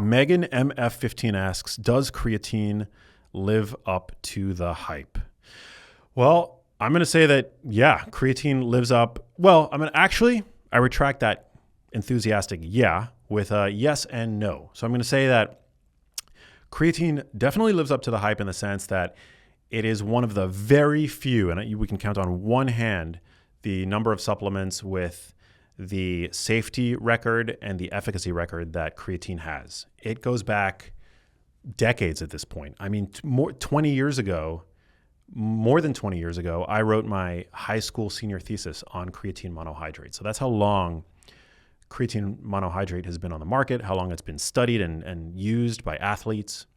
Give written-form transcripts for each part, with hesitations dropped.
Megan MF15 asks, does creatine live up to the hype? Well, I'm going to say that, yeah, creatine lives up. Well, I retract that enthusiastic yeah with a yes and no. So I'm going to say that creatine definitely lives up to the hype in the sense that it is one of the very few, and we can count on one hand the number of supplements with the safety record and the efficacy record that creatine has. It goes back decades at this point. I mean, more than 20 years ago, I wrote my high school senior thesis on creatine monohydrate. So that's how long creatine monohydrate has been on the market, how long it's been studied and used by athletes.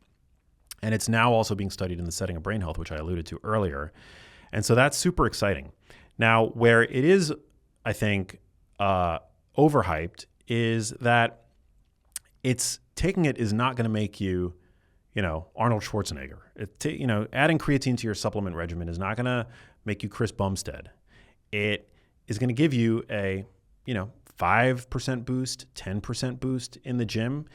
And it's now also being studied in the setting of brain health, which I alluded to earlier. And so that's super exciting. Now, where it is, I think, overhyped is that taking it is not going to make you, Arnold Schwarzenegger. Adding creatine to your supplement regimen is not going to make you Chris Bumstead. It is going to give you a, 5% boost, 10% boost in the gym.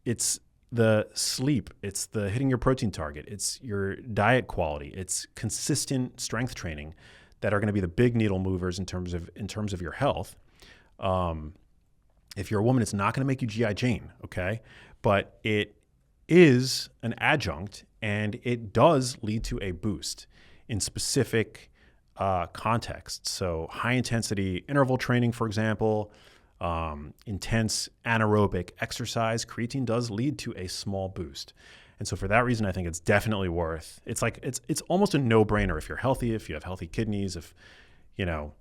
It's the sleep, it's the hitting your protein target, it's your diet quality, it's consistent strength training that are going to be the big needle movers in terms of your health. If you're a woman, it's not going to make you G.I. Jane, okay? But it is an adjunct, and it does lead to a boost in specific contexts. So high intensity interval training, for example, intense anaerobic exercise, creatine does lead to a small boost. And so for that reason, I think it's definitely worth. It's almost a no-brainer if you're healthy, if you have healthy kidneys, if you're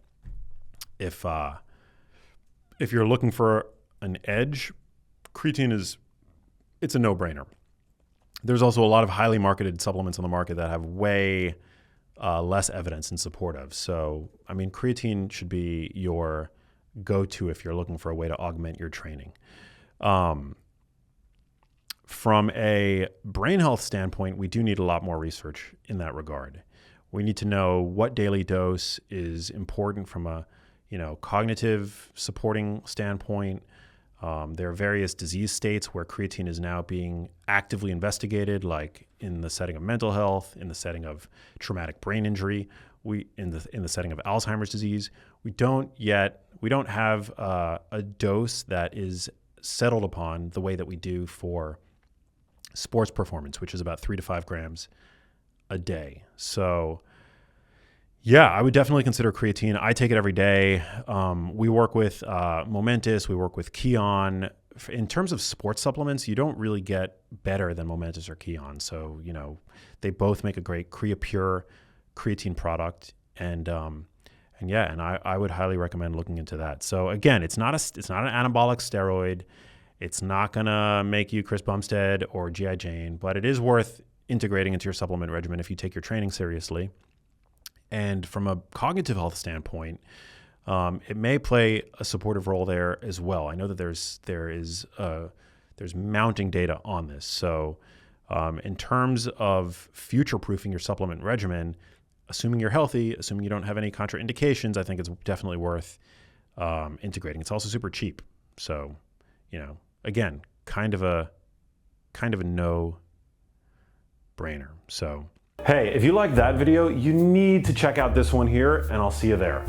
looking for an edge, creatine it's a no-brainer. There's also a lot of highly marketed supplements on the market that have way less evidence in support of. So, creatine should be your go-to if you're looking for a way to augment your training. From a brain health standpoint, we do need a lot more research in that regard. We need to know what daily dose is important from a cognitive supporting standpoint. There are various disease states where creatine is now being actively investigated, like in the setting of mental health, in the setting of traumatic brain injury, in the setting of Alzheimer's disease. We don't have a dose that is settled upon the way that we do for sports performance, which is about 3 to 5 grams a day. So yeah, I would definitely consider creatine. I take it every day. We work with Momentous. We work with Kion. In terms of sports supplements, you don't really get better than Momentous or Kion. So, they both make a great CreaPure creatine product. And I would highly recommend looking into that. So again, it's not an anabolic steroid. It's not going to make you Chris Bumstead or G.I. Jane, but it is worth integrating into your supplement regimen if you take your training seriously. And from a cognitive health standpoint, it may play a supportive role there as well. I know that there's mounting data on this. So in terms of future-proofing your supplement regimen, assuming you're healthy, assuming you don't have any contraindications, I think it's definitely worth integrating. It's also super cheap. So, again, kind of a no-brainer. So, hey, if you liked that video, you need to check out this one here, and I'll see you there.